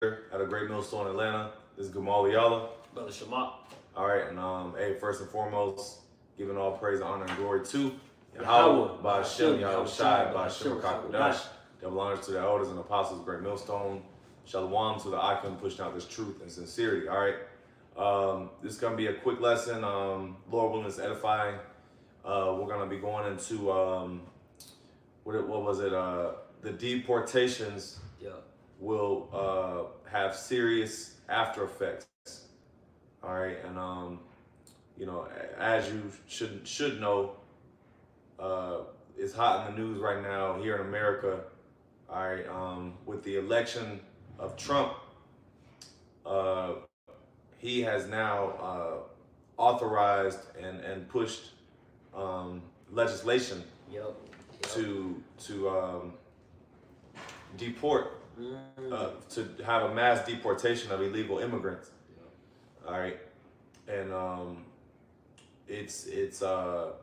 at a great millstone in Atlanta. This is Gamal Yala. Brother Shamak. All right, and hey, first and foremost, giving all praise, honor, and glory to Yahweh, by Hashem, Yahweh Shai, by Hashem Hashem Kakodash. Double honors to the elders and apostles, great millstone. Shalom to the icon pushing out this truth and sincerity. All right, this is gonna be a quick lesson. Lord willing, it's edifying. We're gonna be going into what was it? The deportations. Yeah. Will have serious after effects. All right, and you know, as you should know, it's hot in the news right now here in America. All right, with the election of Trump, he has now authorized and pushed legislation to deport. To have a mass deportation of illegal immigrants. All right, and it's a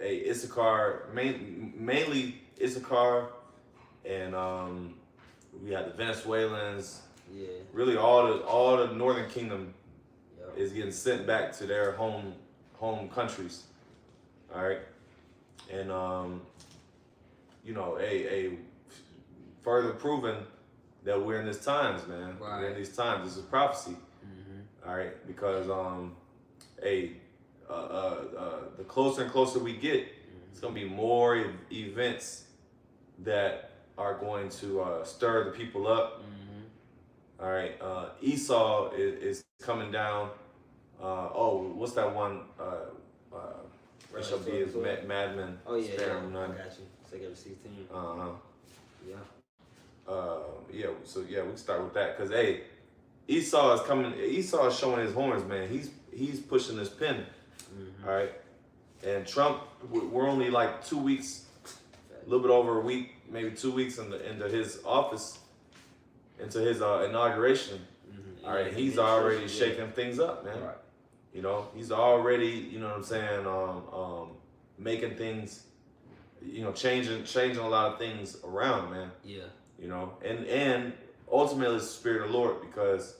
Issachar, mainly Issachar, and we had the Venezuelans. Yeah. Really, all the Northern Kingdom is getting sent back to their home countries. All right, and you know, a further proven that we're in these times, man. Right. We're in these times. This is prophecy. All right, because the closer and closer we get, it's gonna be more events that are going to stir the people up. All right, Esau is coming down. What's that one? It shall be his madman. Oh yeah, sparing I none. got you. Second 16. Yeah. So we can start with that because Esau is coming. Esau is showing his horns, man. He's pushing this pin. All right, and Trump, we're only like 2 weeks, a little bit over a week, maybe 2 weeks into his office, into his inauguration. All right, he's already shaking things up, man. Right. You know, he's already, you know what I'm saying, making things, you know, changing a lot of things around, man. Yeah. You know, and ultimately it's the Spirit of the Lord, because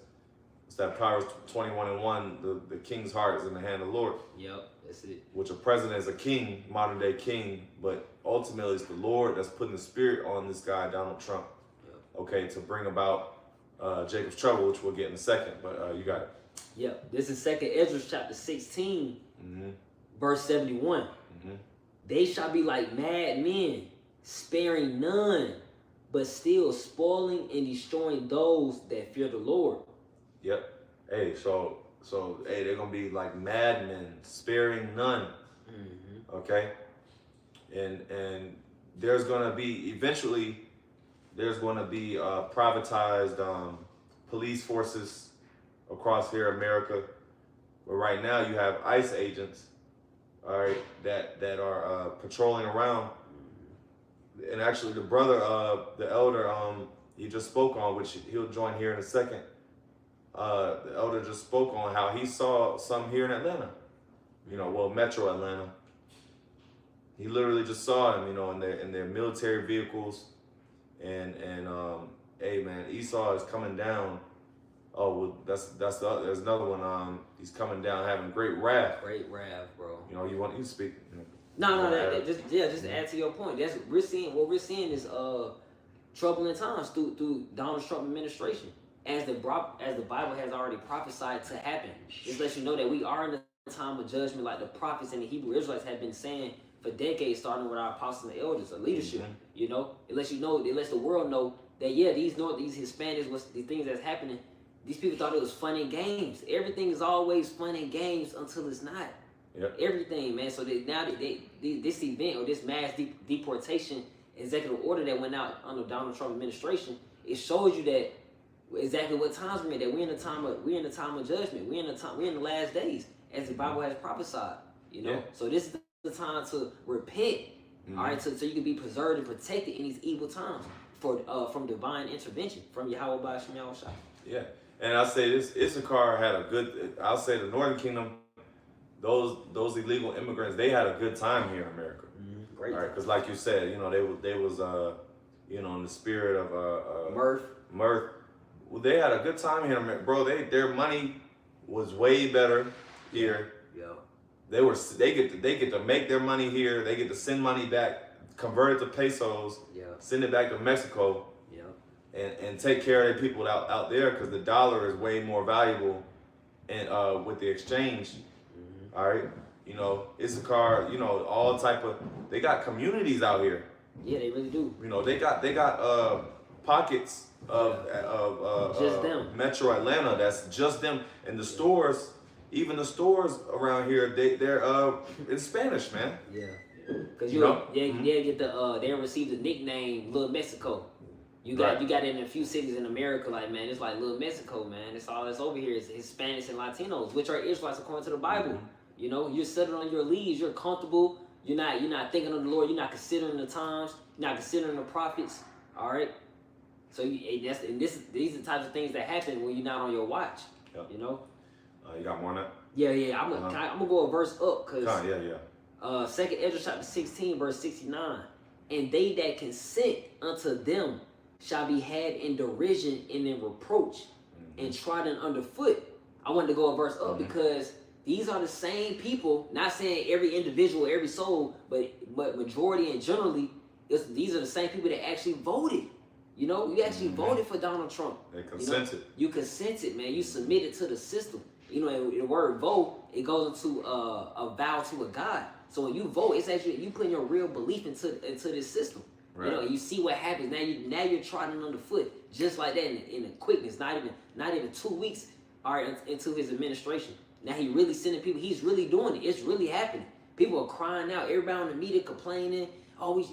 it's that Proverbs 21:1, the king's heart is in the hand of the Lord. Yep, that's it. Which a president is a king, modern day king, but ultimately it's the Lord that's putting the Spirit on this guy, Donald Trump, okay, to bring about Jacob's trouble, which we'll get in a second, but you got it. Yep, this is 2nd Ezra chapter 16, verse 71. They shall be like mad men, sparing none, but still spoiling and destroying those that fear the Lord. Yep. Hey, so they're gonna be like madmen, sparing none. Okay. And there's gonna be privatized police forces across here in America. But right now you have ICE agents, all right, that are patrolling around. And actually, the brother, the elder, he just spoke on, which he'll join here in a second. The elder just spoke on how he saw some here in Atlanta. You know, well, Metro Atlanta. He literally just saw them, you know, in their military vehicles, and hey man, Esau is coming down. Oh, well, there's another one. He's coming down having great wrath. Great wrath, bro. You know, you speak. No, just to add to your point. That's what we're seeing is troubling times through Donald Trump administration, as the Bible has already prophesied to happen. It lets you know that we are in a time of judgment, like the prophets and the Hebrew Israelites have been saying for decades, starting with our apostles and elders of leadership. You know, it lets you know, it lets the world know that these Hispanics, the things that's happening. These people thought it was fun and games. Everything is always fun and games until it's not. Yep. Everything, man. So now this event or this mass deportation executive order that went out under Donald Trump administration, it shows you that exactly what times we're in. That we're in a time of judgment. We're in the last days, as the Bible has prophesied. You know. Yeah. So this is the time to repent. All right, so you can be preserved and protected in these evil times from divine intervention from Yahweh by Hashem Yahweh Shai. Yeah. And I say this, Issachar had a good, I'll say the Northern Kingdom, those illegal immigrants, they had a good time here in America. Great. All right, because like you said, you know, they was in the spirit of mirth, they had a good time here, bro. Their money was way better here. Yeah. They get to make their money here. They get to send money back, convert it to pesos, send it back to Mexico, and take care of their people out there because the dollar is way more valuable, and with the exchange. All right, you know, Issachar, you know, all type of, they got communities out here. Yeah, they really do. You know, they got pockets of just them. Metro Atlanta. That's just them, and the stores. Even the stores around here, they're in Spanish, man. Yeah, cause they get the they receive the nickname Little Mexico. You got it in a few cities in America, like, man, it's like Little Mexico, man. It's all that's over here is Hispanics and Latinos, which are Israelites according to the Bible. You know, you're settled on your leaves, you're comfortable. You're not thinking of the Lord. You're not considering the times. You're not considering the prophets. All right. So these are the types of things that happen when you're not on your watch. Yep. You know. You got more on that? Yeah. I'm gonna go a verse up because. Yeah. 2 Ezra chapter 16 verse 69, and they that consent unto them shall be had in derision and in reproach, and trodden underfoot. I wanted to go a verse up because these are the same people. Not saying every individual, every soul, but majority and generally, these are the same people that actually voted. You know, you actually voted for Donald Trump. They consented. You consented, man. You submitted to the system. You know, the word vote, it goes into a vow to a God. So when you vote, it's actually you putting your real belief into this system. Right. You know, you see what happens. Now you're trotting underfoot just like that in the quickness. Not even 2 weeks into his administration. Now he really sending people. He's really doing it. It's really happening. People are crying out. Everybody on the media complaining.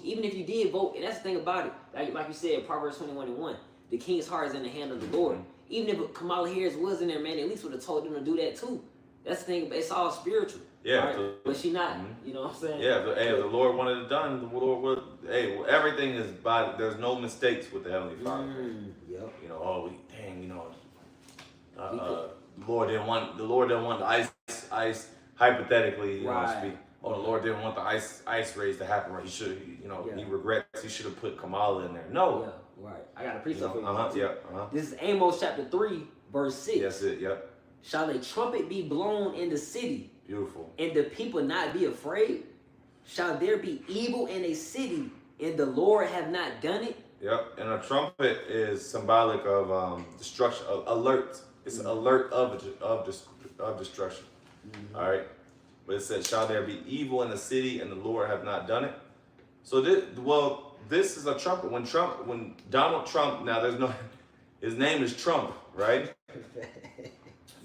Even if you did vote, and that's the thing about it. Like you said, Proverbs 21:1, the king's heart is in the hand of the Lord. Even if Kamala Harris was in there, man, at least would have told them to do that too. That's the thing. It's all spiritual. Yeah. Right? But she not. You know what I'm saying? Yeah. If the Lord wanted it done, the Lord would. Everything is by. There's no mistakes with the Heavenly Father. Yep. You know. You know. The Lord didn't want the ice hypothetically. You know, speak. The Lord didn't want the ice raise to happen. Right? He should. He regrets. He should have put Kamala in there. No. Yeah. Right. I got a precept for you. This is Amos chapter 3, verse 6. That's it. Yep. Shall a trumpet be blown in the city? Beautiful. And the people not be afraid? Shall there be evil in a city, and the Lord have not done it? Yep. And a trumpet is symbolic of destruction, alert. It's an alert of destruction. All right. But it says, shall there be evil in the city, and the Lord have not done it? So this is a trumpet. When Donald Trump, now his name is Trump, right?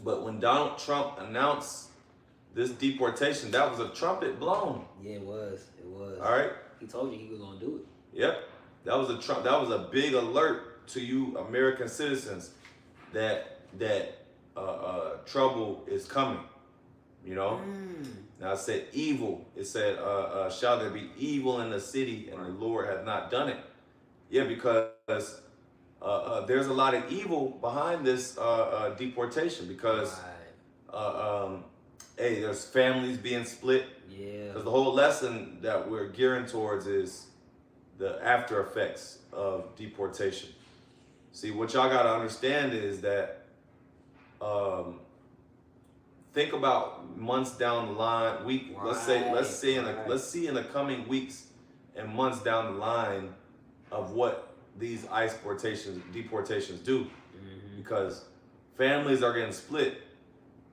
But when Donald Trump announced this deportation, that was a trumpet blown. Yeah, it was. All right. He told you he was gonna do it. Yep. That was a big alert to you American citizens that trouble is coming. You know. Now it said evil. It said, shall there be evil in the city, and the Lord has not done it. Yeah, because there's a lot of evil behind this deportation because there's families being split. Yeah. Because the whole lesson that we're gearing towards is the after effects of deportation. See, what y'all got to understand is that think about months down the line, let's see in the coming weeks and months down the line of what these ICE deportations do, because families are getting split.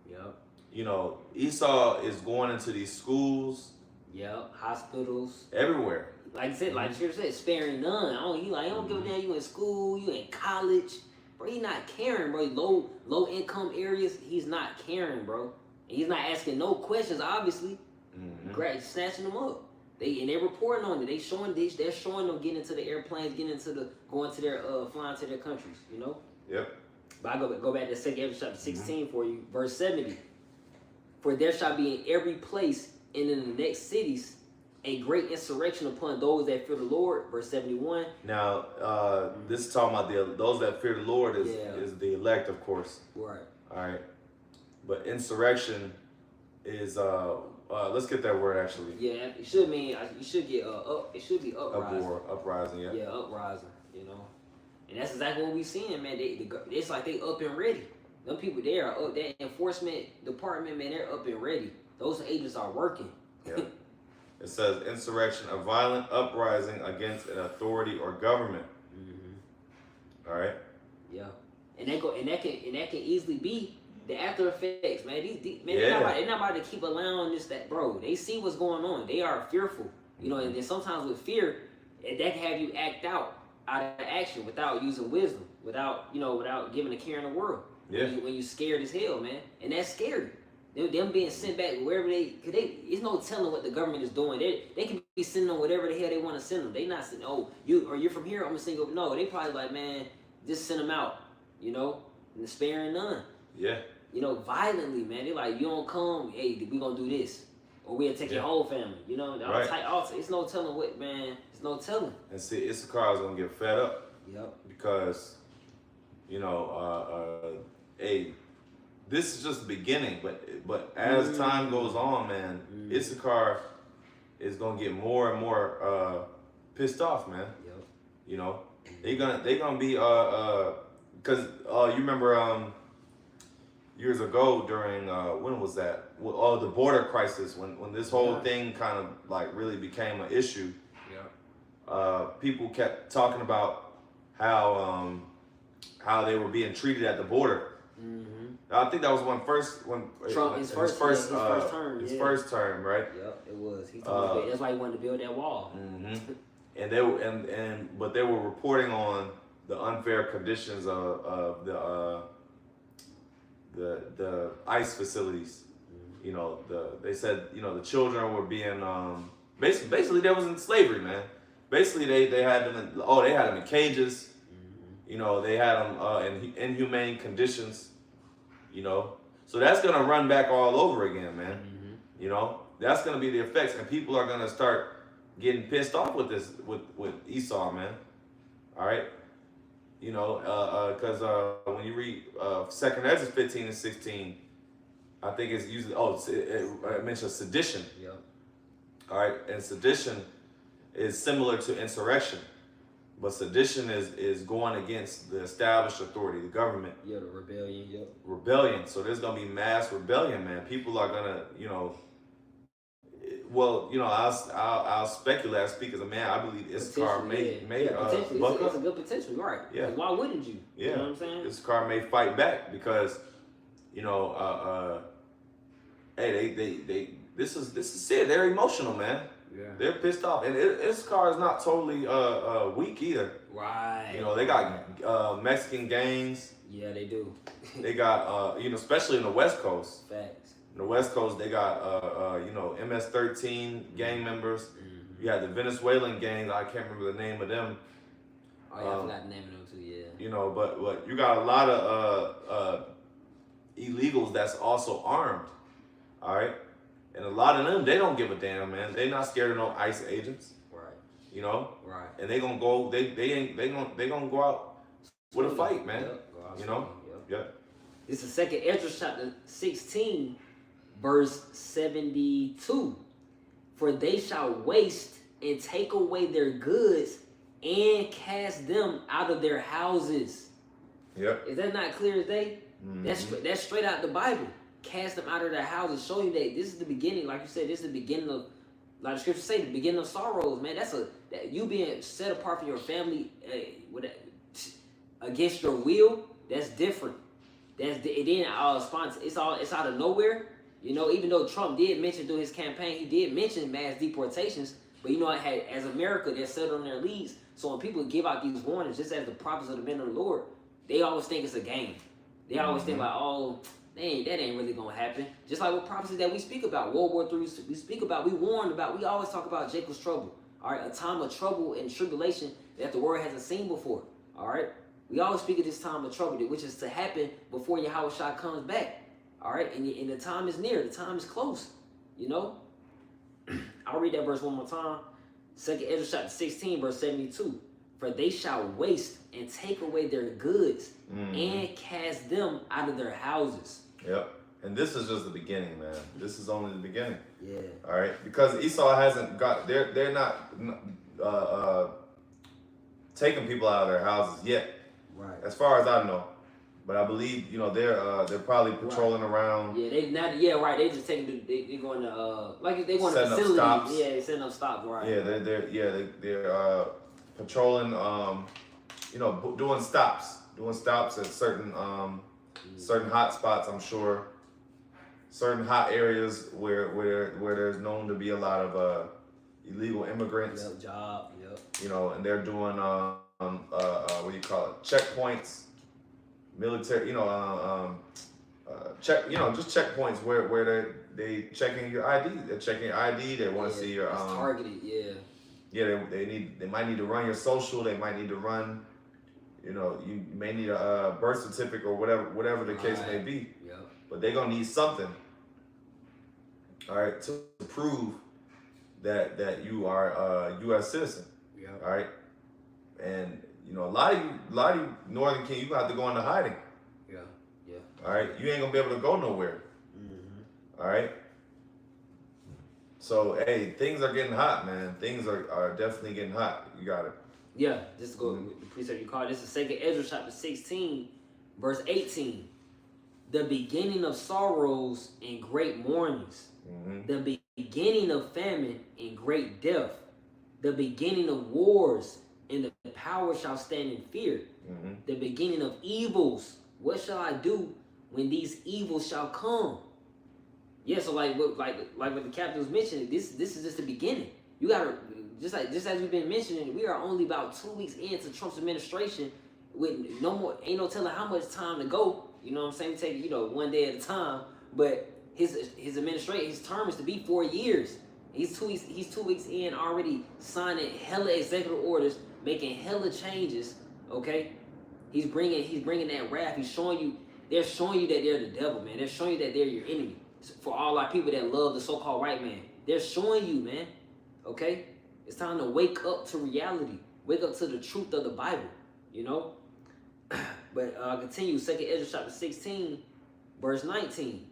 Yep. You know, Esau is going into these schools. Yep. Hospitals. Everywhere. Like I said, like you said, sparing none. I don't give a damn. You in school, you in college. Bro, he's not caring, bro. Low income areas, he's not caring, bro. And he's not asking no questions, obviously. Snatching them up. They're reporting on it. They're showing them getting into the airplanes, going to their flying to their countries, you know? Yep. But I go back to 2 Ezra chapter 16 for you, verse 70. For there shall be in every place and in the next cities a great insurrection upon those that fear the Lord, verse 71. Now, this is talking about those that fear the Lord is the elect, of course. Right. All right. But insurrection is let's get that word actually. Yeah, it should mean you should get it should be uprising. Uprising, yeah. Yeah, uprising, you know. And that's exactly what we seeing, man. It's like they up and ready. Them people there are up. That enforcement department, man, they're up and ready. Those agents are working. Yeah. It says insurrection, a violent uprising against an authority or government. All right. Yeah, and that can easily be the after effects, man. These man, Yeah. they're not about to keep allowing this, that, bro. They see what's going on. They are fearful, you know. And then sometimes with fear, that can have you act out of action without using wisdom, without giving a care in the world. Yeah. When you scared as hell, man, and that's scary. Them being sent back wherever it's no telling what the government is doing. They can be sending them whatever the hell they want to send them. They not sending, you're from here, I'm gonna send you. No, they probably like, man, just send them out, you know, and sparing none. Yeah. You know, violently, man. They like, you don't come, hey, we gonna do this, or we'll take your whole family. You know, right. It's no telling what, man. It's no telling. And see, I was gonna get fed up. Yep. Because, you know, hey, this is just the beginning, but as time goes on, man, Issachar is gonna get more and more pissed off, man. Yep. You know, they're gonna be because you remember years ago during when was that? The border crisis when this whole thing kind of like really became an issue. Yeah. People kept talking about how they were being treated at the border. I think that was his first term, right? Yep, it was. He told that's why he wanted to build that wall. And they were but they were reporting on the unfair conditions of the ICE facilities. You know, they said, you know, the children were being basically they was in slavery, man. Basically they had them in cages. You know, they had them in inhumane conditions. You know, so that's gonna run back all over again, man. You know, that's gonna be the effects, and people are gonna start getting pissed off with this, with Esau, man. All right, you know, because when you read 2nd Ezra 15 and 16, I think it's usually it mentions sedition. Yep. All right, and sedition is similar to insurrection. But sedition is going against the established authority, the government. Yeah, the rebellion. Yep. Rebellion. So there's gonna be mass rebellion, man. People are gonna, you know. Well, you know, I'll speculate. I speak as a man. I believe Issachar may potentially. It's a good potential, right? Yeah. Why wouldn't you? Yeah. You know what I'm saying? Issachar may fight back because, you know, hey, they this is it. They're emotional, man. Yeah. They're pissed off, and Issachar is not totally weak either. Right. You know, they got Mexican gangs. Yeah, they do. They got you know, especially in the West Coast. Facts. In the West Coast, they got you know, MS-13 gang members. You have the Venezuelan gangs. I can't remember the name of them. Oh yeah, I forgot the name of them too. Yeah. You know, but you got a lot of illegals that's also armed. All right. And a lot of them, they don't give a damn, man. They not scared of no ICE agents. Right. You know? Right. And they gonna go, they gonna go out with a fight, man. Yep. Go out You know? Yep. This is 2nd Ezra chapter 16, verse 72. For they shall waste and take away their goods and cast them out of their houses. Yep. Is that not clear as day? That's straight out the Bible. Cast them out of their houses, show you that this is the beginning, like you said, this is the beginning of, like the scriptures say, the beginning of sorrows, man. That you being set apart from your family against your will. That's different. It's out of nowhere. You know, even though Trump did mention through his campaign, he did mention mass deportations, but you know, as America, they're set on their leads. So when people give out these warnings, just as the prophets of the men of the Lord, they always think it's a game. They always think like, oh, that ain't really gonna happen. Just like with prophecies that we speak about, World War III, we speak about, we warned about, we always talk about Jacob's trouble. All right, a time of trouble and tribulation that the world hasn't seen before. All right, we always speak of this time of trouble, which is to happen before Yahushua comes back. All right, and the time is near, the time is close. You know, I'll read that verse one more time. 2nd Ezra chapter 16, verse 72. For they shall waste and take away their goods and cast them out of their houses. Yep. And this is just the beginning, man. This is only the beginning. Yeah. All right. Because Esau hasn't got, they're not taking people out of their houses yet. Right. As far as I know. But I believe, they're probably patrolling around. Yeah, they not. Yeah, right. They just taking. They going to like they going to Setting up facilities. stops. Yeah, they setting up stops. Right. Yeah, they're patrolling. Doing stops at certain hot spots. I'm sure certain hot areas where there's known to be a lot of illegal immigrants. Yep, job. Yep. And they're doing what do you call it? Checkpoints, military. Just checkpoints where they checking your ID. They're checking your ID. They want to see your it's targeted. Yeah. Yeah, they might need to run your social. They might need to run. You may need a birth certificate or whatever the case may be. Yep. But they're gonna need something. All right, to prove that you are a U.S. citizen. Yep. All right, and a lot of you Northern King, you gonna have to go into hiding. Yeah. Yeah. All right, you ain't gonna be able to go nowhere. All right. So hey, things are getting hot, man. Things are definitely getting hot. You got it. Yeah, just go with the precept you call it. This is 2nd Ezra chapter 16, verse 18. The beginning of sorrows and great mournings. The beginning of famine and great death. The beginning of wars and the power shall stand in fear. The beginning of evils. What shall I do when these evils shall come? Yeah, so like what the captain was mentioning, this is just the beginning. You gotta just as we've been mentioning, we are only about 2 weeks into Trump's administration with ain't no telling how much time to go. You know what I'm saying? We take it, one day at a time. But his administration, his term is to be 4 years. He's 2 weeks in already signing hella executive orders, making hella changes. Okay, he's bringing that wrath. They're showing you that they're the devil, man. They're showing you that they're your enemy. For all our people that love the so-called white man, they're showing you, man. Okay, it's time to wake up to reality. Wake up to the truth of the Bible. But continue. 2nd Ezra chapter 16, verse 19.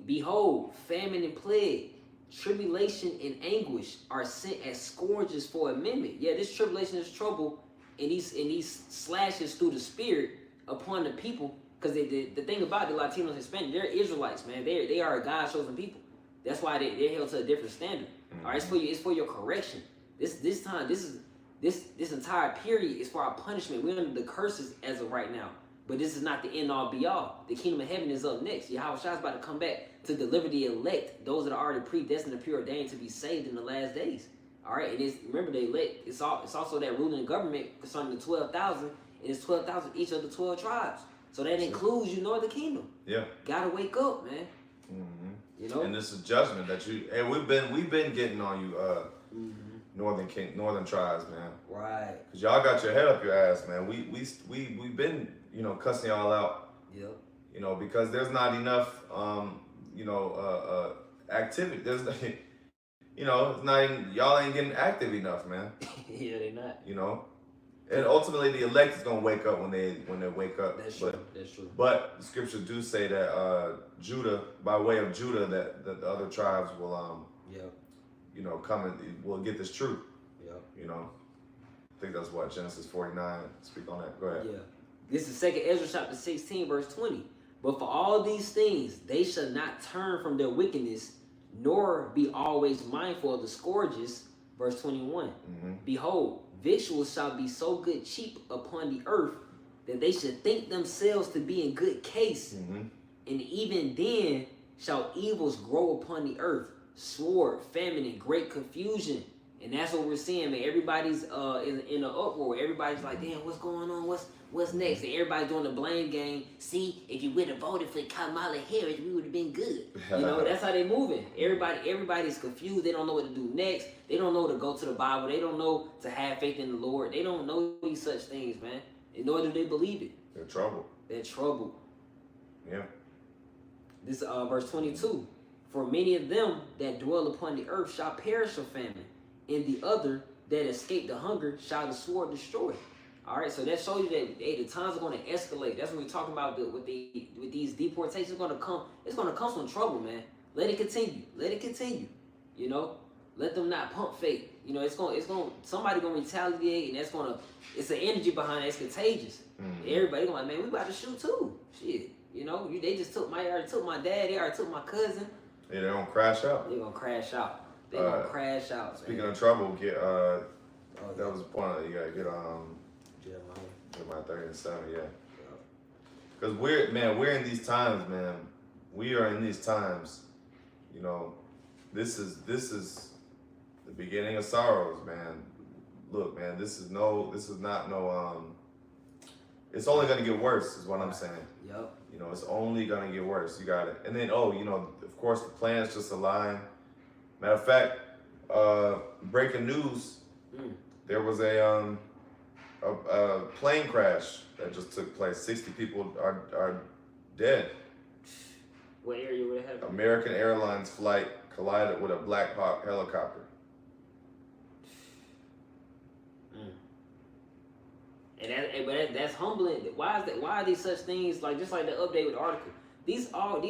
Behold, famine and plague, tribulation and anguish are sent as scourges for amendment. Yeah, this tribulation is trouble, and these slashes through the spirit upon the people. Because the thing about the Latinos and Hispanics, they're Israelites, man. They are a God-chosen people. That's why they're held to a different standard. All right, it's for your correction. This entire period is for our punishment. We're under the curses as of right now. But this is not the end all be all. The kingdom of heaven is up next. Yahweh Shai is about to come back to deliver the elect, those that are already predestined and preordained to be saved in the last days. All right, and remember the elect. It's also that ruling government concerning the 12,000, and it's 12,000 each of the 12 tribes. So that includes you, Northern Kingdom. Yeah. Gotta wake up, man. And this is judgment that we've been getting on you, Northern tribes, man. Right. Cause y'all got your head up your ass, man. We've been cussing y'all out. Yep. Because there's not enough activity. There's it's not even, y'all ain't getting active enough, man. Yeah, they not. And ultimately, the elect is gonna wake up when they wake up. That's true. That's true. But the scriptures do say that Judah, by way of Judah, that the other tribes will come and will get this truth. Yep. I think that's what Genesis 49 speak on that. Go ahead. Yeah. This is 2nd Ezra chapter 16, verse 20. But for all these things, they shall not turn from their wickedness, nor be always mindful of the scourges. Verse 21. Behold, victuals shall be so good cheap upon the earth that they should think themselves to be in good case. And even then shall evils grow upon the earth, sword, famine, and great confusion. And that's what we're seeing, man. Everybody's in an uproar. Everybody's like, damn, what's going on? What's next? And everybody's doing the blame game. See, if you would have voted for Kamala Harris, we would have been good. That's how they moving. Everybody's confused. They don't know what to do next. They don't know to go to the Bible. They don't know to have faith in the Lord. They don't know these such things, man. And nor do they believe it. They're troubled. They're troubled. Yeah. This verse 22. For many of them that dwell upon the earth shall perish of famine, and the other that escape the hunger shall the sword destroy. All right, so that shows you that the times are going to escalate. That's what we're talking about with these deportations. It's going to come some trouble, man. Let it continue. Let them not pump fake. You know, somebody gonna retaliate, and it's an energy behind it. It's contagious. Everybody gonna like, man, we about to shoot too. Shit, you know, they just already took my dad, they already took my cousin. Yeah, they're gonna crash out. They're gonna crash out. They're gonna crash out. Speaking of trouble, that was the point. You gotta get Jeremiah 30:7, yeah. Because we're in these times, man. We are in these times. You know, this is the beginning of sorrows, man. Look, man, this is not no. It's only gonna get worse, is what I'm saying. Yep. You know, it's only gonna get worse. You got it. And then, you know, of course, the plans just align. Matter of fact, breaking news. There was a plane crash that just took place. 60 people are dead. What area would it have? American Airlines flight collided with a Black Hawk helicopter. And that's humbling. Why are these such things, like just like the update with the article? These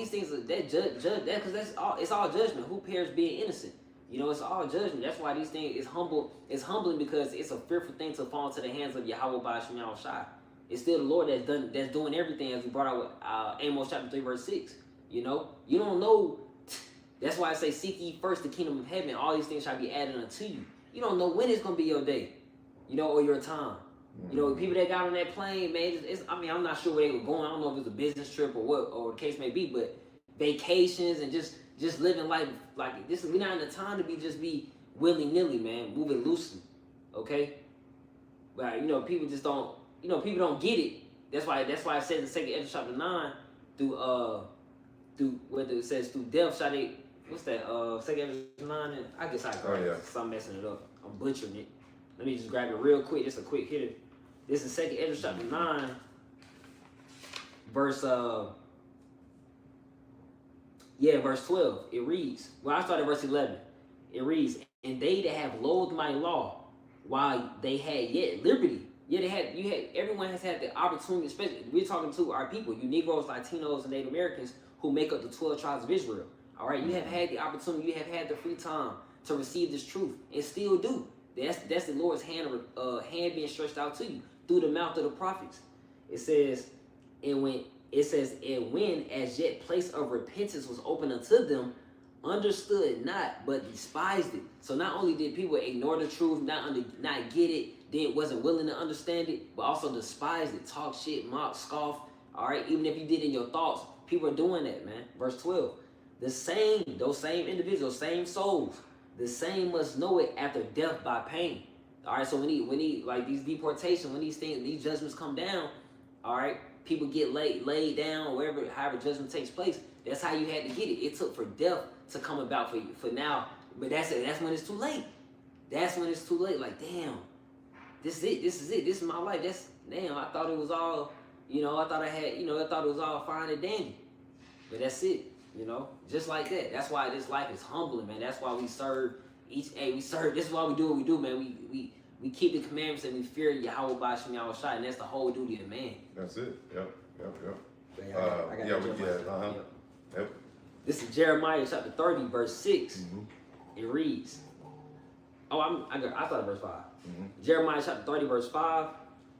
things that judge that, because it's all judgment. Who cares being innocent? You know, it's all judgment. That's why these things is humble. It's humbling because it's a fearful thing to fall into the hands of Yahweh by Shem Shai. It's still the Lord that's doing everything, as we brought out with Amos chapter 3 verse 6. You know, you don't know. That's why I say, seek ye first the kingdom of heaven. All these things shall be added unto you. You don't know when it's gonna be your day, you know, or your time. You know, people that got on that plane, man. I'm not sure where they were going. I don't know if it was a business trip or what, or the case may be, but vacations and just living life like this. We're not in the time to be willy nilly, man. Moving loosely, okay? But you know, people just don't. You know, people don't get it. That's why it says in 2 Ezra chapter 9 through whether it says through death shall they. What's that? 2 Ezra 9. And I guess I'm messing it up. I'm butchering it. Let me just grab it real quick. Just a quick hitter. This is 2 Ezra chapter 9, verse 12. It reads, well, I started verse 11. It reads, and they that have loathed my law, while they had yet liberty. Everyone has had the opportunity, especially, we're talking to our people, you Negroes, Latinos, and Native Americans who make up the 12 tribes of Israel. All right, you have had the opportunity, you have had the free time to receive this truth, and still do. That's the Lord's hand being stretched out to you through the mouth of the prophets. It says, and when as yet place of repentance was open unto them, understood not, but despised it. So not only did people ignore the truth, not get it, then wasn't willing to understand it, but also despised it, talk shit, mock, scoff. All right, even if you did in your thoughts, people are doing that, man. Verse 12, those same individuals, same souls, the same must know it after death by pain. All right, so when he like these deportations, when these judgments come down, all right, people get laid down, or however judgment takes place. That's how you had to get it. It took for death to come about for you. For now, but that's it. That's when it's too late. That's when it's too late. Like, damn, this is it. This is my life. I thought it was all, you know, I thought it was all fine and dandy. But that's it, you know, just like that. That's why this life is humbling, man. That's why we serve this is why we do what we do, man. We keep the commandments and we fear Yahweh by Shem Shai, and that's the whole duty of man. That's it. Yep. Yep. This is Jeremiah chapter 30, verse 6. Mm-hmm. It reads, I thought verse 5. Mm-hmm. Jeremiah chapter 30, verse 5.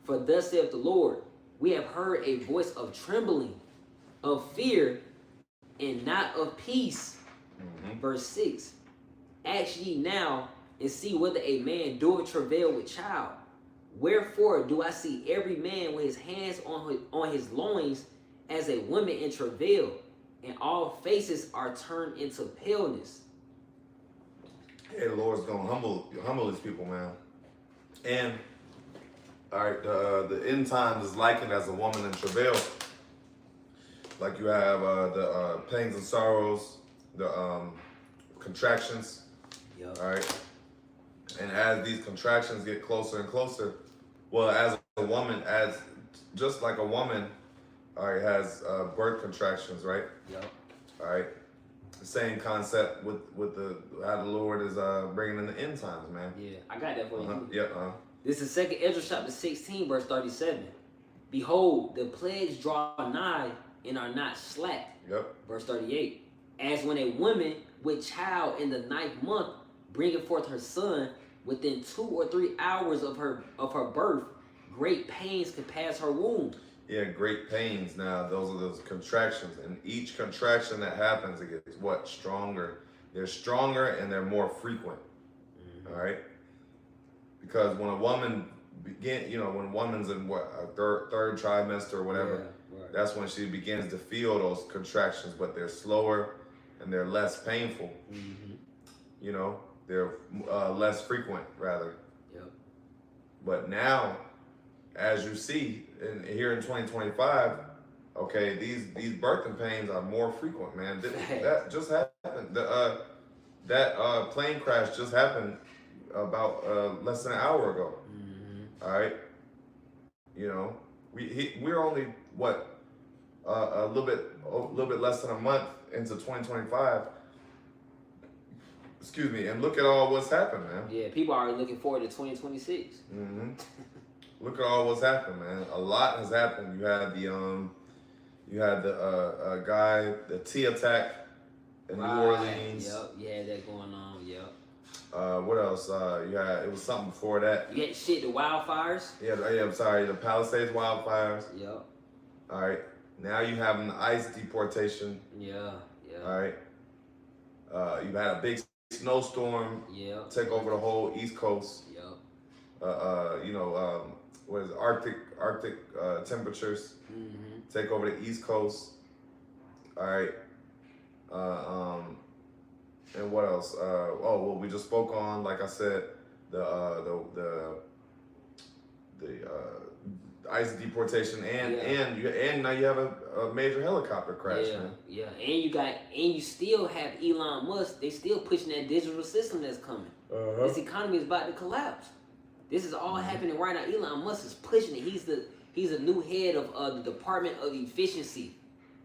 For thus saith the Lord, we have heard a voice of trembling, of fear, and not of peace. Mm-hmm. Verse 6. Ask ye now and see whether a man doeth travail with child. Wherefore do I see every man with his hands on his loins as a woman in travail, and all faces are turned into paleness. Hey, the Lord's gonna humble his people, man. And all right, the end times is likened as a woman in travail. Like you have the pains and sorrows, the contractions. Yep. All right. And as these contractions get closer and closer, well, as a woman, just like a woman, all right, has birth contractions, right? Yep. All right. The same concept with how the Lord is bringing in the end times, man. Yeah, I got that for you. Yeah. This is 2 Ezra chapter 16, verse 37. Behold, the plagues draw nigh and are not slack. Yep. Verse 38. As when a woman with child in the 9th month bringeth forth her son, within 2 or 3 hours of her birth, great pains can pass her womb. Yeah, great pains. Now, those are those contractions. And each contraction that happens, it gets what? Stronger. They're stronger and they're more frequent. Mm-hmm. All right? Because when a woman when a woman's in a third trimester or whatever, right. That's when she begins to feel those contractions, but they're slower and they're less painful. Mm-hmm. You know, they're less frequent, rather. Yep. But now, as you see, here in 2025, okay, these birthing pains are more frequent, man. That just happened. That plane crash just happened about less than an hour ago. Mm-hmm. All right, you know, we're only what a little bit less than a month into 2025. Excuse me, and look at all what's happened, man. Yeah, people are already looking forward to 2026. Mm-hmm. Look at all what's happened, man. A lot has happened. You had the guy, the T attack in New Orleans. Yep, you had that going on. Yep. What else? It was something before that. You had the wildfires. Yeah, I'm sorry, the Palisades wildfires. Yep. All right. Now you have an ICE deportation. Yeah. All right. You've had a big snowstorm. Yeah. Take over the whole East Coast. Yep. What is it? Arctic temperatures. Mm-hmm. Take over the East Coast. All right. And what else? We just spoke on, like I said, the ICE deportation and now you have a major helicopter crash. Yeah, man. yeah, and you still have Elon Musk. They still pushing that digital system that's coming. Uh-huh. This economy is about to collapse. This is all happening right now. Elon Musk is pushing it. He's the new head of the Department of Efficiency.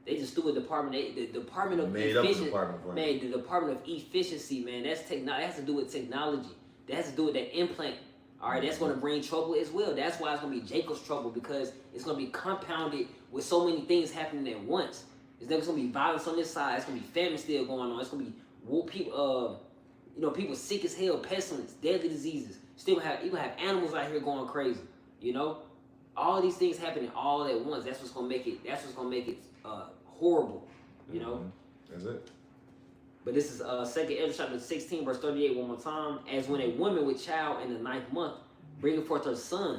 They just threw a department. The Department of Efficiency. Man, the Department of Efficiency, man. That's that has to do with technology. That has to do with that implant. All right, that's going to bring trouble as well. That's why it's going to be Jacob's trouble, because it's going to be compounded with so many things happening at once. There's going to be violence on this side. It's going to be famine still going on. It's going to be people, people sick as hell, pestilence, deadly diseases. Still you gonna have animals out here going crazy. You know, all these things happening all at once. That's what's going to make it. That's what's going to make it horrible. You know. Is it? But this is 2 Ezra chapter 16, verse 38, one more time. As when a woman with child in the 9th month bringing forth her son,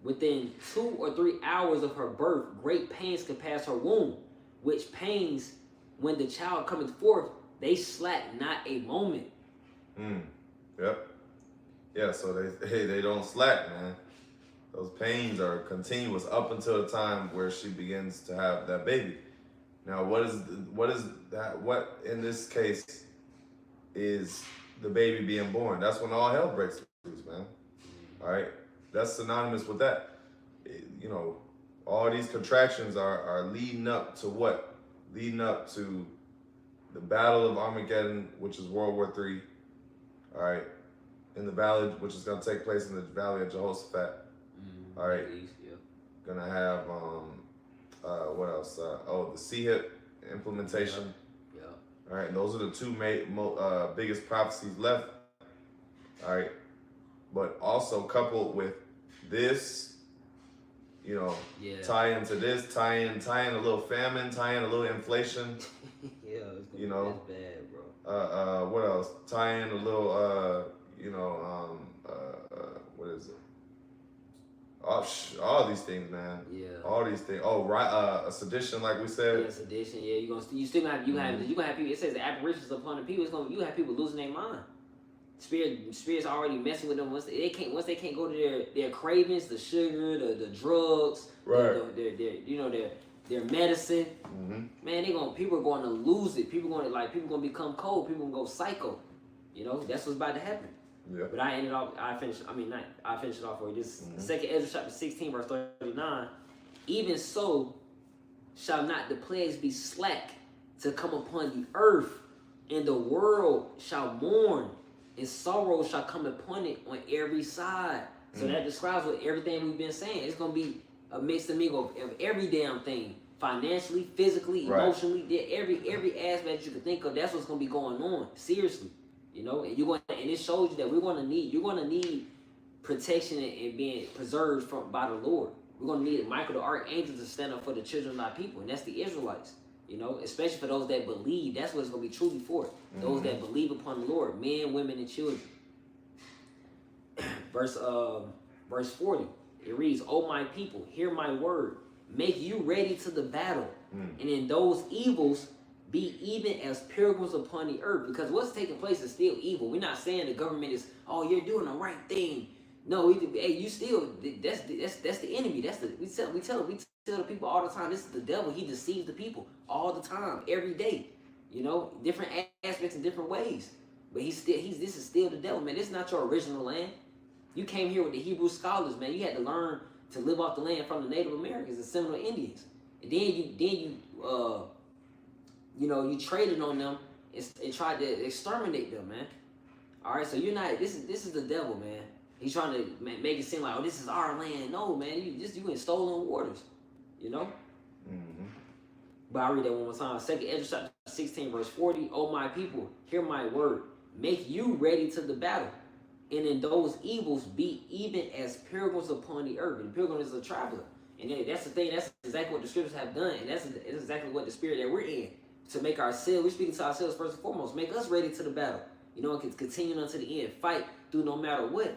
within 2 or 3 hours of her birth, great pains can pass her womb, which pains, when the child cometh forth, they slack not a moment. Yep. Yeah, so they don't slack, man. Those pains are continuous up until the time where she begins to have that baby. Now, what is that? What in this case is the baby being born? That's when all hell breaks loose, man. All right, that's synonymous with that. All these contractions are leading up to what? Leading up to the Battle of Armageddon, which is World War III. All right, in the valley, which is going to take place in the Valley of Jehoshaphat. All right, gonna have what else? The C.E.E implementation. Yeah. All right, and those are the two biggest prophecies left. All right, but also coupled with this, tie into this, tie in a little famine, tie in a little inflation. Yeah, it's gonna be bad, bro. What else? Tie in a little, what is it? All these things, man. Yeah. All these things. Oh, right. A sedition, like we said. Yeah, sedition. Yeah, you still gonna have people. It says the apparitions upon the people. You have people losing their mind. Spirits already messing with them once they can't go to their cravings, the sugar, the drugs, right? Their medicine. Mm-hmm. Man, people are going to lose it. People going to become cold. People going to go psycho. That's what's about to happen. Yeah. But I finished it off for you. This 2 Ezra chapter 16, verse 39. Even so shall not the plagues be slack to come upon the earth, and the world shall mourn, and sorrow shall come upon it on every side. So that describes what everything we've been saying. It's going to be a mixed amigo of every damn thing. Financially, physically, emotionally, every aspect you can think of, that's what's going to be going on. Seriously. You know, and it shows you that you're gonna need protection and being preserved by the Lord. We're gonna need Michael the Archangel to stand up for the children of our people, and that's the Israelites. You know, especially for those that believe. That's what it's gonna be truly for. Those that believe upon the Lord, men, women, and children. Verse 40. It reads, "O my people, hear my word. Make you ready to the battle, and in those evils be even as pilgrims upon the earth." Because what's taking place is still evil. We're not saying the government is, oh, you're doing the right thing. No, you still, that's the enemy. We tell the people all the time, this is the devil. He deceives the people all the time, every day. You know, different aspects in different ways. But this is still the devil, man. This is not your original land. You came here with the Hebrew scholars, man. You had to learn to live off the land from the Native Americans and Seminole Indians, and then you traded on them and tried to exterminate them, man. All right, so you're not. This is the devil, man. He's trying to make it seem like, oh, this is our land. No, man, you in stolen waters, you know. But I'll read that one more time. 2nd Ezra chapter 16, verse 40. "O my people, hear my word. Make you ready to the battle. And in those evils be even as pilgrims upon the earth." And pilgrim is a traveler. And that's the thing. That's exactly what the scriptures have done. And that's exactly what the spirit that we're in. To make ourselves, we're speaking to ourselves first and foremost. Make us ready to the battle. You know, and continue unto the end. Fight through no matter what.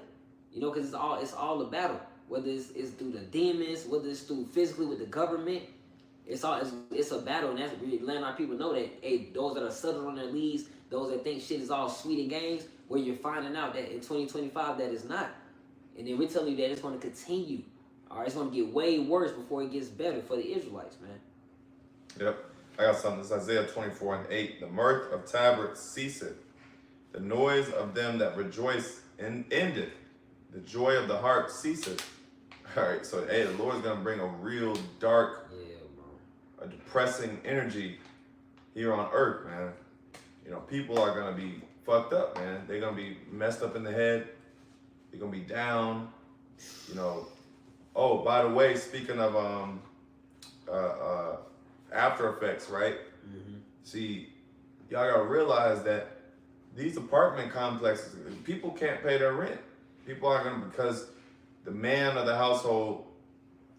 You know, because it's all a battle. Whether it's through the demons, whether it's through physically with the government. It's a battle. And that's really letting our people know that, hey, those that are settled on their leads, those that think shit is all sweet and games, where you're finding out that in 2025 that is not. And then we're telling you that it's going to continue. All right, it's going to get way worse before it gets better for the Israelites, man. Yep. I got something. It's Isaiah 24:8. "The mirth of tabrets ceaseth. The noise of them that rejoice endeth. The joy of the heart ceaseth." All right, so hey, the Lord's going to bring a real dark, a depressing energy here on earth, man. You know, people are going to be fucked up, man. They're going to be messed up in the head. They're going to be down. You know, oh, by the way, speaking of after effects, right? See, y'all got to realize that these apartment complexes, people can't pay their rent. People aren't going to, because the man of the household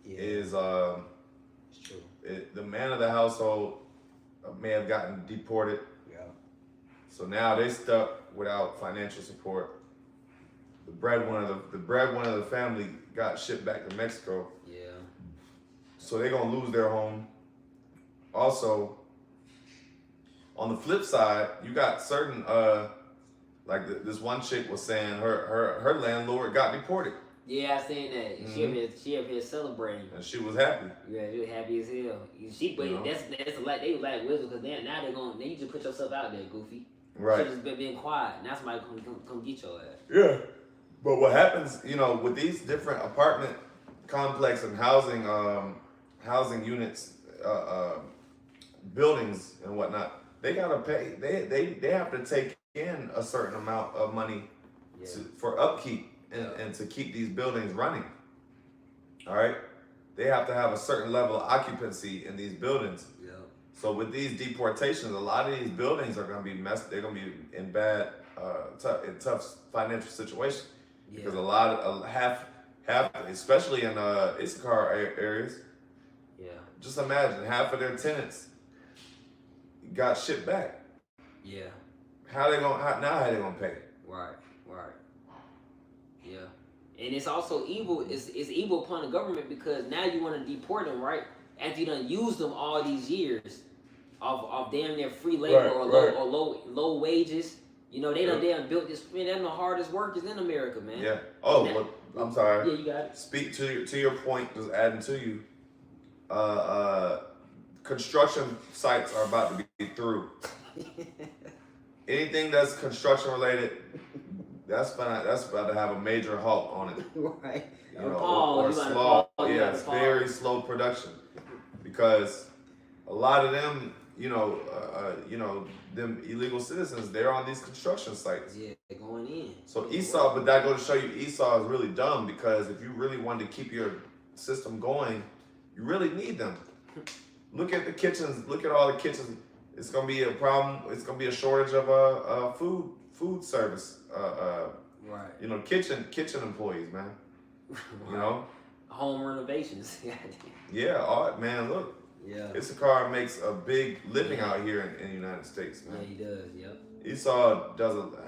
is, It's true. the man of the household may have gotten deported. So now they stuck without financial support. The breadwinner of the family got shipped back to Mexico. Yeah. So they're gonna lose their home. Also, on the flip side, you got certain like this one chick was saying her landlord got deported. Yeah, I seen that. She up here celebrating. And she was happy. Yeah, she was happy as hell. That's a lot. They was like wisdom, because now they're going. Then you just put yourself out there, goofy. Right. You just been quiet. Now somebody come get your ass. Yeah. But what happens, you know, with these different apartment complex and housing units, buildings and whatnot, they gotta pay. They have to take in a certain amount of money for upkeep and to keep these buildings running. All right. They have to have a certain level of occupancy in these buildings. Yeah. So with these deportations, a lot of these buildings are going to be messed. They're going to be in bad, tough financial situation because a lot of half, especially in I.C.E areas. Yeah. Just imagine half of their tenants got shipped back. Yeah. How they gonna pay? Right. Yeah. And it's also evil. It's evil upon the government, because now you want to deport them, right? After you done used them all these years of damn near free labor or low wages. You know, they done built this. Man, they're the hardest workers in America, man. Yeah. Oh, well, I'm sorry. Yeah, you got it. Speak to your point. Just adding to you. Construction sites are about to be through. Anything that's construction related, that's about to have a major halt on it. Right. You know, or slow. Yeah, it's very slow production, because a lot of them, them illegal citizens, they're on these construction sites. Yeah, they're going in. So Esau, but that goes to show you Esau is really dumb, because if you really wanted to keep your system going, you really need them. Look at the kitchens. Look at all the kitchens. It's gonna be a problem. It's gonna be a shortage of food food service, Right. you know, kitchen employees, man. Right. You know, Home renovations. yeah, art, man. Look, Yeah. Issachar makes a big living Yeah. out here in the United States, Yeah, man. he does. Yep. Esau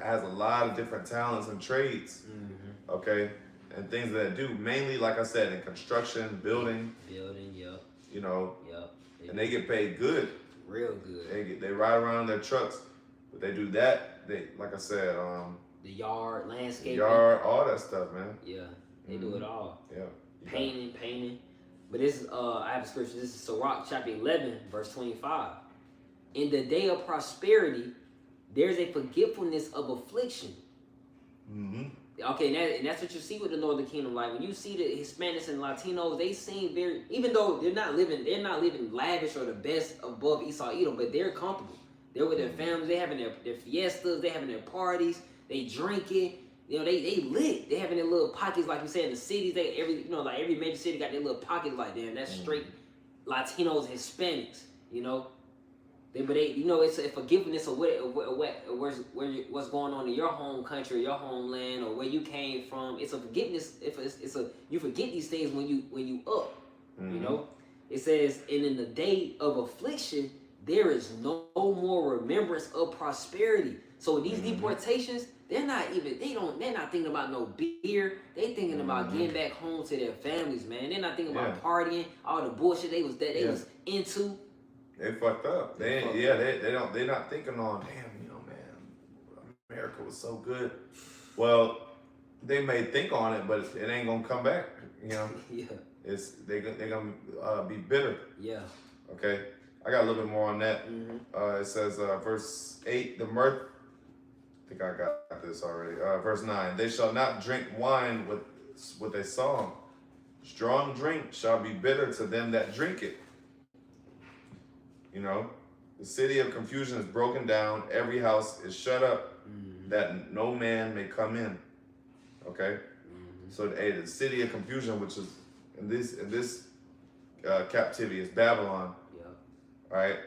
has a lot of different talents and trades, Mm-hmm. okay, and things that do mainly, like I said, in construction, building, Building. Yep. you know, Yep. and they get paid good. real good. They ride around in their trucks, but they do that. They, like I said, The yard, landscaping. yard, all that stuff, man. Yeah, they do it all. Yeah. Painting. But this is I have a scripture. This is Sirach chapter 11, verse 25. In the day of prosperity, there's a forgetfulness of affliction. Mm-hmm. Okay, and that's what you see with the Northern Kingdom. Like when you see the Hispanics and Latinos, they seem very, even though they're not living lavish or the best above Esau Edom, but they're comfortable. They're with their families. They having their fiestas. They having their parties. They drinking. You know, they lit. They having their little pockets, like you said, in the cities. Like every major city got their little pockets like that. And that's straight Latinos and Hispanics. You know, it's a forgiveness of what's going on in your home country, your homeland, or where you came from. It's a forgiveness. You forget these things when you up. Mm-hmm. You know, it says, and in the day of affliction, there is no more remembrance of prosperity. So these deportations, they're not thinking about no beer. They thinking about getting back home to their families, man. They're not thinking about partying, all the bullshit they was into. They fucked up. They're not thinking on, damn, you know, man, America was so good. Well, they may think on it, but it ain't gonna come back. You know. Yeah. They're gonna be bitter. Yeah. Okay. I got a little bit more on that. Mm-hmm. It says, verse 8, the mirth. I think I got this already. Verse 9, they shall not drink wine with a song. Strong drink shall be bitter to them that drink it. You know, the city of confusion is broken down. Every house is shut up, that no man may come in. Okay. So the city of confusion, which is in this captivity, is Babylon. All right,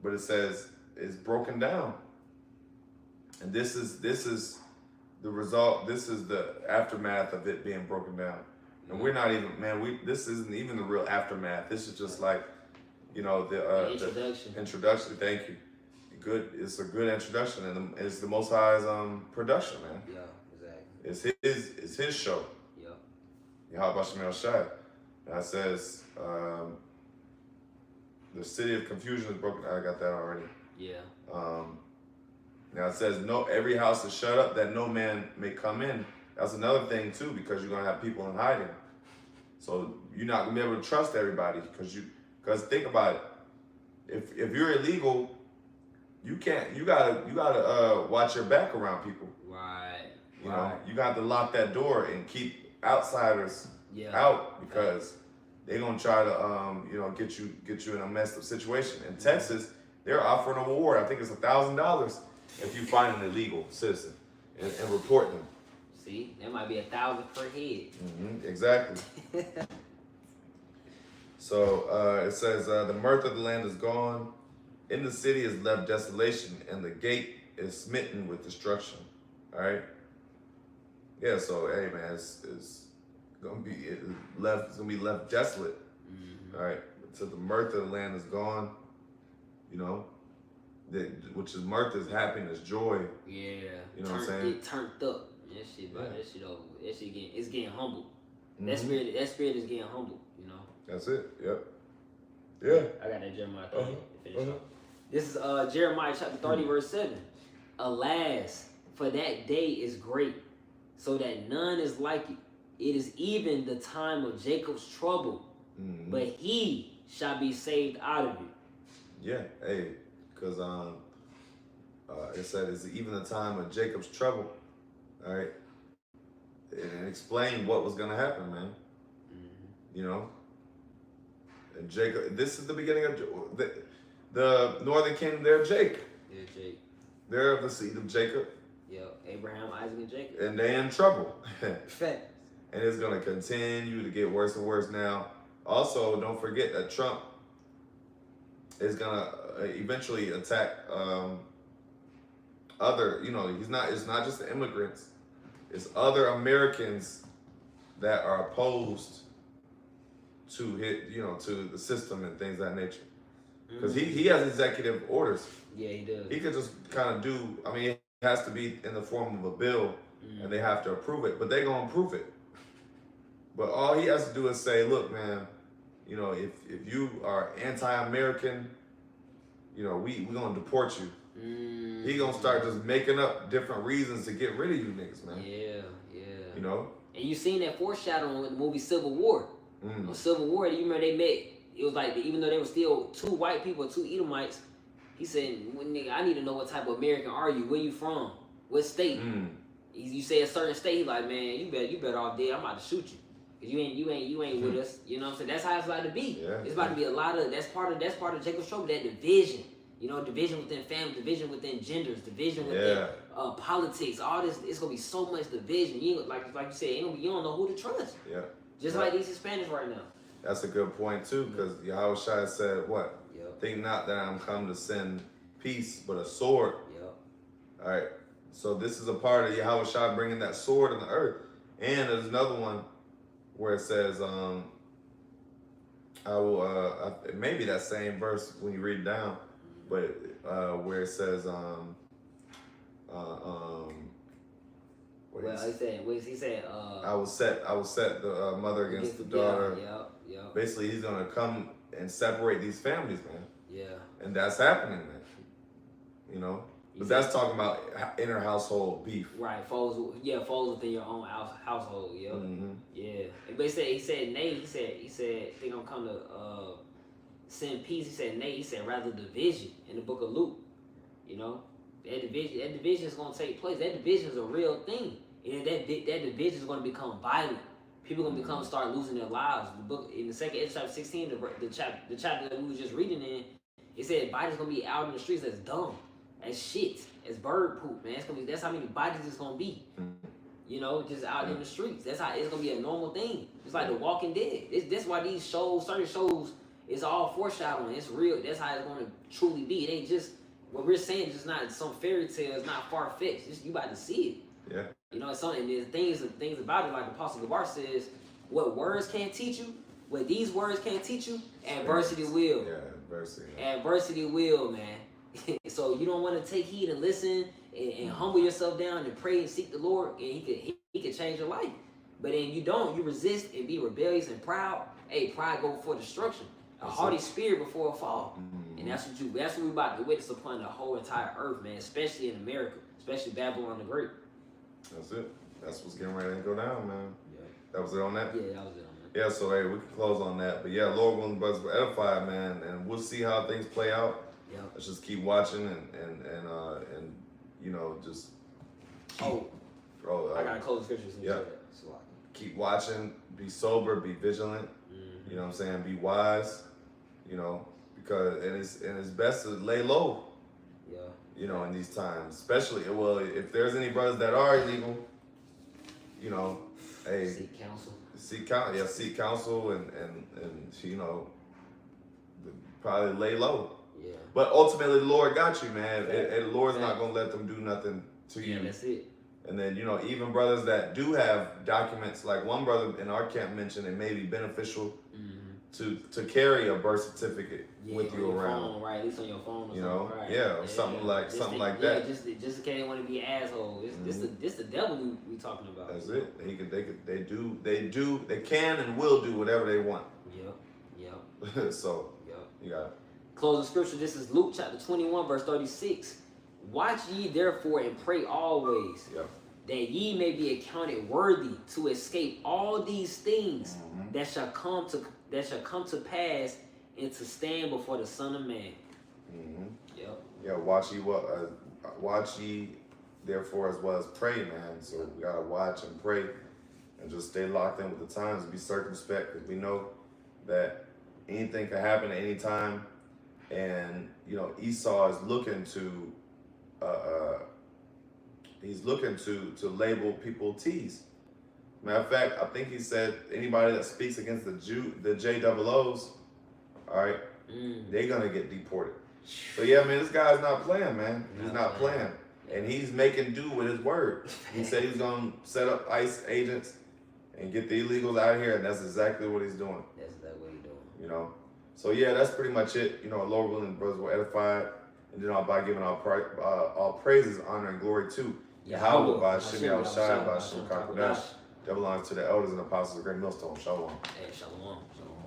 but it says it's broken down, and this is the result. This is the aftermath of it being broken down, and we're not even, man. This isn't even the real aftermath. This is just like, you know, the introduction. The introduction. Thank you. Good. It's a good introduction, and it's the Most High's production, man. Yeah, exactly. It's his show. Yeah. Yahweh Shemel Shai. That says. The city of confusion is broken. I got that already. Yeah. Now it says every house is shut up that no man may come in. That's another thing too, because you're gonna have people in hiding. So you're not gonna be able to trust everybody because think about it. If you're illegal, you gotta watch your back around people. Right. You know, you got to lock that door and keep outsiders out because they're gonna try to get you in a messed up situation. In Texas, they're offering a reward. I think it's $1,000 if you find an illegal citizen and report them. See, that might be $1,000 per head. Exactly. So it says the mirth of the land is gone. In the city is left desolation, and the gate is smitten with destruction. All right. Yeah. So hey, man, it's gonna be left desolate. All right. So the mirth of the land is gone. You know, which is mirth is happiness, joy. Yeah. You know what I'm saying? Get turned up. That shit, bro. That shit over. That shit it's getting humbled. That spirit is getting humbled. You know. That's it. Yep. Yeah. I got that Jeremiah 30 to finish up. This is Jeremiah chapter 30, verse 7. Alas, for that day is great, so that none is like it. It is even the time of Jacob's trouble, but he shall be saved out of it. Yeah, hey, because it said it's even the time of Jacob's trouble, all right? And explain what was going to happen, man. You know? And Jacob, this is the beginning of the Northern Kingdom, they're Jacob. Yeah, Jake. They're of the seed of Jacob. Yep, Abraham, Isaac, and Jacob. And they're in trouble. Fact. And it's going to continue to get worse and worse now. Also, don't forget that Trump is going to eventually attack other, you know, it's not just the immigrants, it's other Americans that are opposed to to the system and things of that nature. Because he has executive orders. Yeah, he does. He could just kind of do, I mean, it has to be in the form of a bill and they have to approve it, but they're going to approve it. But all he has to do is say, look, man, you know, if you are anti-American, you know, we going to deport you. He going to start just making up different reasons to get rid of you niggas, man. Yeah. You know? And you seen that foreshadowing with the movie Civil War. On Civil War, you remember they met, it was like, even though they were still two white people, two Edomites, he said, well, nigga, I need to know what type of American are you? Where you from? What state? You say a certain state, he's like, man, you better off dead. I'm about to shoot you. Cause you ain't with us. You know what I'm saying? That's how it's about to be. Yeah. It's about to be a lot of, that's part of Jacob's trouble, that division. You know, division within family, division within genders, division within politics. All this, it's gonna be so much division. You like you said, you don't know who to trust. Yeah. Just like these Hispanics right now. That's a good point too, because Yahushua said, "What? Think not that I'm come to send peace, but a sword." All right. So this is a part of Yahushua bringing that sword in the earth. And there's another one where it says, "I will." Maybe that same verse when you read it down, but where it says, he said, I will set the mother against the daughter. Yeah. Basically, he's gonna come and separate these families, man. Yeah. And that's happening, man. You know, but that's talking about inner household beef. Right, foes within your own household. Yeah. Yeah. But he said, Nate. He said, think I'm coming to send peace. He said, Nate. He said, rather division in the book of Luke. You know, that division is gonna take place. That division is a real thing. And that division is going to become violent. People are going to start losing their lives. The book in the second chapter 16, the chapter that we was just reading in, it said bodies going to be out in the streets as dumb, as shit, as bird poop, man. That's how many bodies it's going to be. You know, just out in the streets. That's how it's going to be a normal thing. It's like The Walking Dead. That's why these shows, certain shows, it's all foreshadowing. It's real. That's how it's going to truly be. It ain't just what we're saying. It's just not some fairy tale. It's not far fetched. You about to see it. Yeah. You know, it's something. There's things about it. Like Apostle Gabar says, what words can't teach you, what these words can't teach you, adversity will. Yeah, adversity. Adversity will, man. So you don't want to take heed and listen and humble yourself down and pray and seek the Lord, and He could change your life. But then you don't. You resist and be rebellious and proud. Hey, pride go before destruction. A haughty spirit before a fall. And that's what we about to witness upon the whole entire earth, man. Especially in America, especially Babylon the Great. That's it. That's what's getting ready to go down, man. Yeah. That was it on that? Yeah, that was it on that. Yeah, so hey, we can close on that. But yeah, Lord willing, the brothers were edified, man, and we'll see how things play out. Yeah. Let's just keep watching and you know, just I gotta close the scriptures. Yeah. Keep watching, be sober, be vigilant. You know what I'm saying? Be wise. You know, because it's best to lay low. Yeah. You know, in these times, especially if there's any brothers that are illegal, you know, hey, seek counsel, and you know, probably lay low. Yeah. But ultimately, the Lord got you, man. And the Lord's not gonna let them do nothing to you. Yeah, that's it. And then, you know, even brothers that do have documents, like one brother in our camp mentioned, it may be beneficial to carry a birth certificate with you around. Phone, right? At least on your phone or you know, right? or something like that. Just in case they want to be assholes. This the devil we talking about. That's it. They can and will do whatever they want. Yep. So you got it. Closing scripture. This is Luke chapter 21, verse 36. Watch ye therefore and pray always, that ye may be accounted worthy to escape all these things that shall come to pass, and to stand before the Son of Man. Yep. Yeah, watch ye therefore as well as pray, man. So we gotta watch and pray and just stay locked in with the times and be circumspect, because we know that anything can happen at any time. And you know, Esau is looking to label people T's. Matter of fact, I think he said anybody that speaks against the JOOs, all right, they're gonna get deported. So yeah, man, this guy's not playing, man. He's not playing. and he's making do with his word. He said he's gonna set up ICE agents and get the illegals out of here, and that's exactly what he's doing. That's exactly what he's doing. You know, so yeah, that's pretty much it. You know, Lord willing, brothers will edify, and then by giving all praises, honor, and glory to Yahweh, by Hashem Yahushua, by Hashem Kakodash. Double honors to the elders and apostles of Great Millstone. Shalom. Hey, shalom. Shalom.